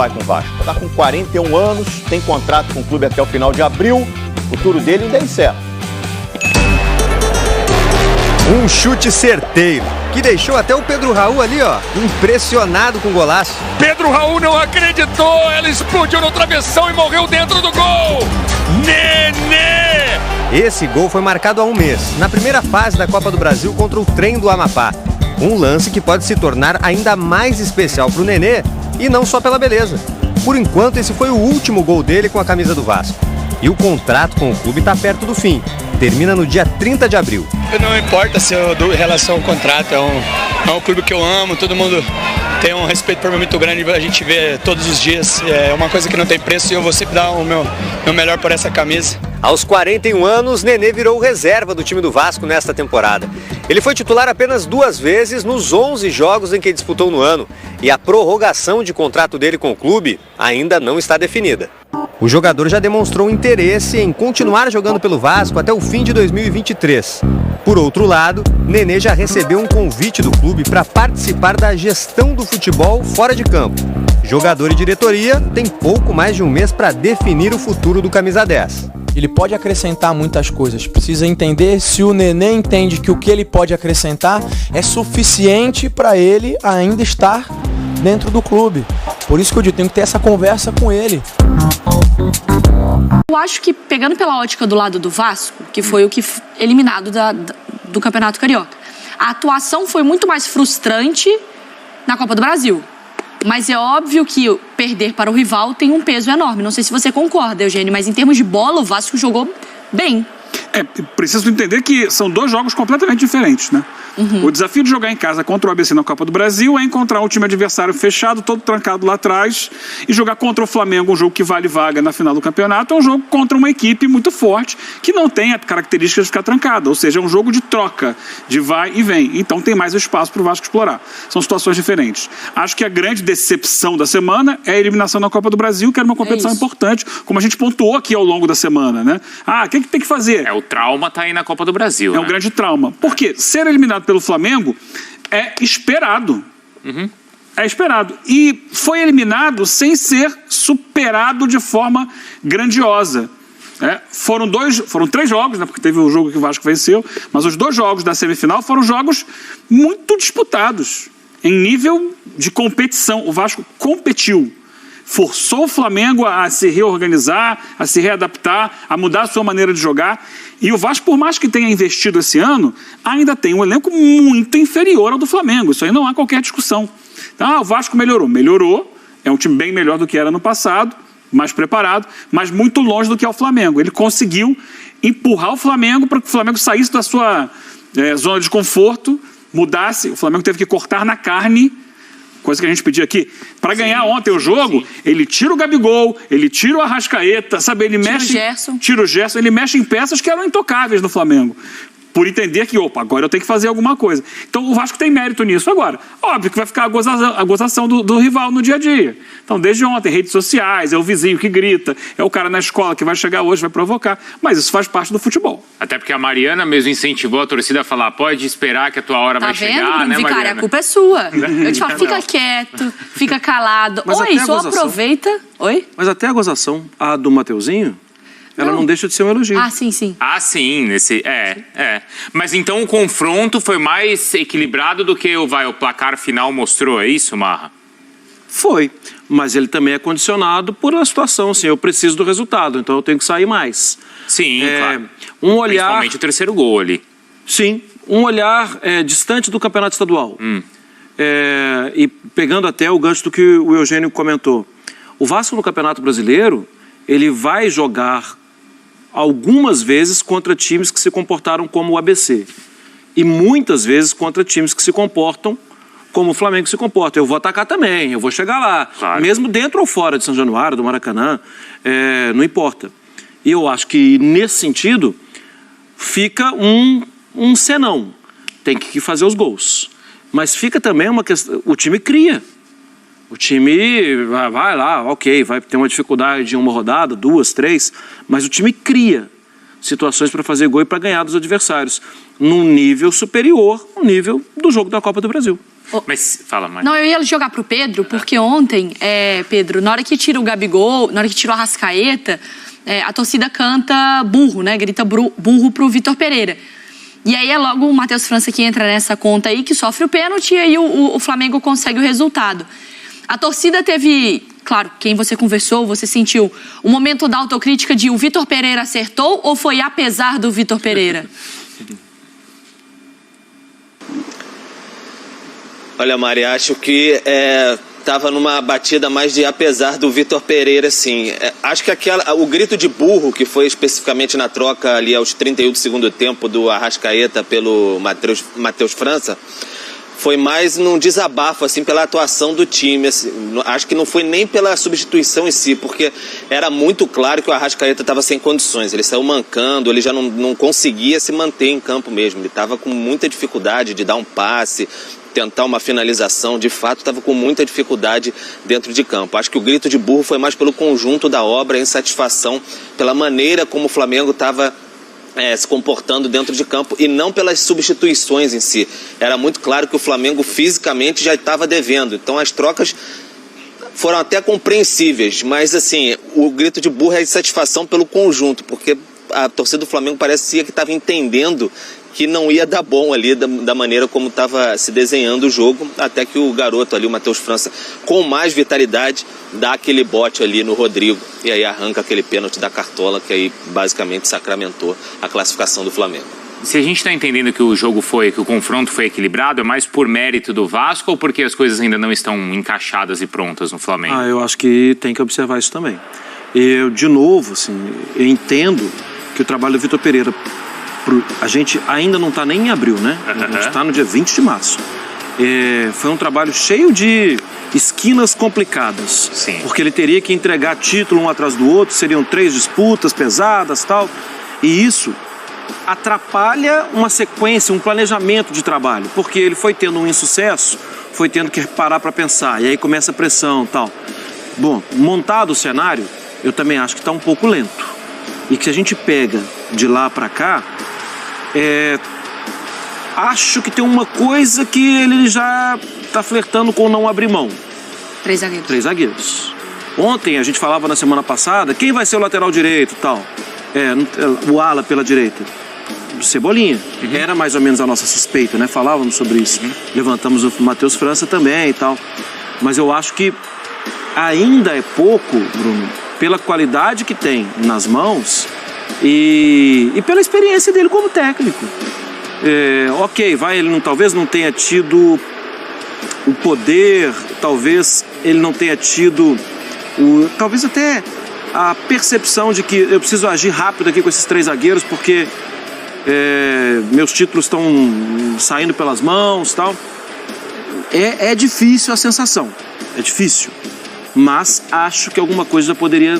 vai com o Vasco. Está com 41 anos, tem contrato com o clube até o final de abril. O futuro dele ainda é incerto. Um chute certeiro, que deixou até o Pedro Raul ali, ó, impressionado com o golaço. Pedro Raul não acreditou, ela explodiu no travessão e morreu dentro do gol. Nenê! Esse gol foi marcado há um mês, na primeira fase da Copa do Brasil contra o Trem do Amapá. Um lance que pode se tornar ainda mais especial para o Nenê, e não só pela beleza. Por enquanto, esse foi o último gol dele com a camisa do Vasco. E o contrato com o clube está perto do fim. Termina no dia 30 de abril. Não importa se eu dou relação ao contrato, é um clube que eu amo, todo mundo tem um respeito por mim muito grande, a gente vê todos os dias, é uma coisa que não tem preço e eu vou sempre dar o meu melhor por essa camisa. Aos 41 anos, Nenê virou reserva do time do Vasco nesta temporada. Ele foi titular apenas 2 vezes nos 11 jogos em que disputou no ano, e a prorrogação de contrato dele com o clube ainda não está definida. O jogador já demonstrou interesse em continuar jogando pelo Vasco até o fim de 2023. Por outro lado, Nenê já recebeu um convite do clube para participar da gestão do futebol fora de campo. Jogador e diretoria têm pouco mais de um mês para definir o futuro do camisa 10. Ele pode acrescentar muitas coisas, precisa entender se o Nenê entende que o que ele pode acrescentar é suficiente para ele ainda estar dentro do clube. Por isso que eu digo, tenho que ter essa conversa com ele. Eu acho que, pegando pela ótica do lado do Vasco, que foi o que eliminado do Campeonato Carioca, a atuação foi muito mais frustrante na Copa do Brasil. Mas é óbvio que perder para o rival tem um peso enorme. Não sei se você concorda, Eugênio, mas em termos de bola, o Vasco jogou bem. Preciso entender que são 2 jogos completamente diferentes, né? O desafio de jogar em casa contra o ABC na Copa do Brasil é encontrar um time adversário fechado, todo trancado lá atrás, e jogar contra o Flamengo, um jogo que vale vaga na final do campeonato, é um jogo contra uma equipe muito forte, que não tem a característica de ficar trancada, ou seja, é um jogo de troca, de vai e vem. Então tem mais espaço para o Vasco explorar. São situações diferentes. Acho que a grande decepção da semana é a eliminação na Copa do Brasil, que era uma competição importante, como a gente pontuou aqui ao longo da semana, né? O que tem que fazer? O trauma tá aí na Copa do Brasil, um grande trauma. Porque ser eliminado pelo Flamengo é esperado. É esperado. E foi eliminado sem ser superado de forma grandiosa. Foram 3 jogos, né, porque teve o jogo que o Vasco venceu, mas os 2 jogos da semifinal foram jogos muito disputados. Em nível de competição, o Vasco competiu. Forçou o Flamengo a se reorganizar, a se readaptar, a mudar a sua maneira de jogar. E o Vasco, por mais que tenha investido esse ano, ainda tem um elenco muito inferior ao do Flamengo. Isso aí não há qualquer discussão. Então, o Vasco melhorou. Melhorou, é um time bem melhor do que era no passado, mais preparado, mas muito longe do que é o Flamengo. Ele conseguiu empurrar o Flamengo para que o Flamengo saísse da sua zona de conforto, mudasse. O Flamengo teve que cortar na carne, coisa que a gente pedia aqui, para ganhar ontem o jogo. Ele tira o Gabigol, ele tira o Arrascaeta, sabe? Ele tira o Gerson, ele mexe em peças que eram intocáveis no Flamengo. Por entender que, agora eu tenho que fazer alguma coisa. Então o Vasco tem mérito nisso agora. Óbvio que vai ficar a gozação do rival no dia a dia. Então desde ontem, redes sociais, é o vizinho que grita, é o cara na escola que vai chegar hoje, vai provocar. Mas isso faz parte do futebol. Até porque a Mariana mesmo incentivou a torcida a falar, pode esperar que a tua hora vai chegar, né, Vicária, Mariana? A culpa é sua. Eu te falo, fica quieto, fica calado. Só aproveita. Mas até a gozação, a do Mateuzinho, ela não deixa de ser um elogio. Sim. Mas então o confronto foi mais equilibrado do que o placar final mostrou, é isso, Marra? Foi, mas ele também é condicionado por uma situação, assim, eu preciso do resultado, então eu tenho que sair mais. Sim, claro. Um olhar... Principalmente o 3º gol ali. Sim, um olhar distante do campeonato estadual. E pegando até o gancho do que o Eugênio comentou, o Vasco no Campeonato Brasileiro, ele vai jogar algumas vezes contra times que se comportaram como o ABC. E muitas vezes contra times que se comportam como o Flamengo se comporta. Eu vou atacar também, eu vou chegar lá. Claro. Mesmo dentro ou fora de São Januário, do Maracanã, não importa. E eu acho que, nesse sentido, fica um senão. Tem que fazer os gols. Mas fica também uma questão... O time cria. O time vai lá, ok, vai ter uma dificuldade em uma rodada, 2, 3, mas o time cria situações para fazer gol e para ganhar dos adversários, num nível superior ao nível do jogo da Copa do Brasil. Mas fala, Mari. Não, eu ia jogar pro Pedro, porque ontem, Pedro, na hora que tira o Gabigol, na hora que tira o Arrascaeta, a torcida canta burro, né? Grita burro pro Vitor Pereira. E aí é logo o Matheus França que entra nessa conta aí, que sofre o pênalti, e aí o Flamengo consegue o resultado. A torcida teve, claro, quem você conversou, você sentiu o momento da autocrítica de o Vitor Pereira acertou ou foi apesar do Vitor Pereira? Olha, Mari, acho que estava numa batida mais de apesar do Vitor Pereira, assim. Acho que o grito de burro, que foi especificamente na troca ali aos 31 do segundo tempo do Arrascaeta pelo Matheus França, foi mais num desabafo, assim, pela atuação do time. Assim, acho que não foi nem pela substituição em si, porque era muito claro que o Arrascaeta estava sem condições. Ele saiu mancando, ele já não conseguia se manter em campo mesmo. Ele estava com muita dificuldade de dar um passe, tentar uma finalização. De fato, estava com muita dificuldade dentro de campo. Acho que o grito de burro foi mais pelo conjunto da obra, a insatisfação pela maneira como o Flamengo estava se comportando dentro de campo e não pelas substituições em si. Era muito claro que o Flamengo fisicamente já estava devendo. Então as trocas foram até compreensíveis, mas assim, o grito de burro é insatisfação pelo conjunto, porque a torcida do Flamengo parecia que estava entendendo que não ia dar bom ali da maneira como estava se desenhando o jogo, até que o garoto ali, o Matheus França, com mais vitalidade, dá aquele bote ali no Rodrigo e aí arranca aquele pênalti da Cartola, que aí basicamente sacramentou a classificação do Flamengo. Se a gente está entendendo que que o confronto foi equilibrado, é mais por mérito do Vasco ou porque as coisas ainda não estão encaixadas e prontas no Flamengo? Eu acho que tem que observar isso também. Eu, de novo, assim, eu entendo que o trabalho do Vitor Pereira, a gente ainda não está nem em abril, né? A gente está no dia 20 de março. Foi um trabalho cheio de esquinas complicadas. Sim. Porque ele teria que entregar título um atrás do outro, seriam 3 disputas pesadas e tal. E isso atrapalha uma sequência, um planejamento de trabalho. Porque ele foi tendo um insucesso, foi tendo que parar para pensar. E aí começa a pressão e tal. Bom, montado o cenário, eu também acho que está um pouco lento. E que se a gente pega de lá para cá, acho que tem uma coisa que ele já está flertando com não abrir mão. 3 zagueiros. 3 zagueiros. Ontem a gente falava na semana passada, quem vai ser o lateral direito e tal? O ala pela direita. Cebolinha. Era mais ou menos a nossa suspeita, né? Falávamos sobre isso. Levantamos o Matheus França também e tal. Mas eu acho que ainda é pouco, Bruno, pela qualidade que tem nas mãos e pela experiência dele como técnico. Ele talvez não tenha tido o poder, talvez ele não tenha tido talvez até a percepção de que eu preciso agir rápido aqui com esses 3 zagueiros porque meus títulos estão saindo pelas mãos e tal. É difícil a sensação, é difícil. Mas acho que alguma coisa já poderia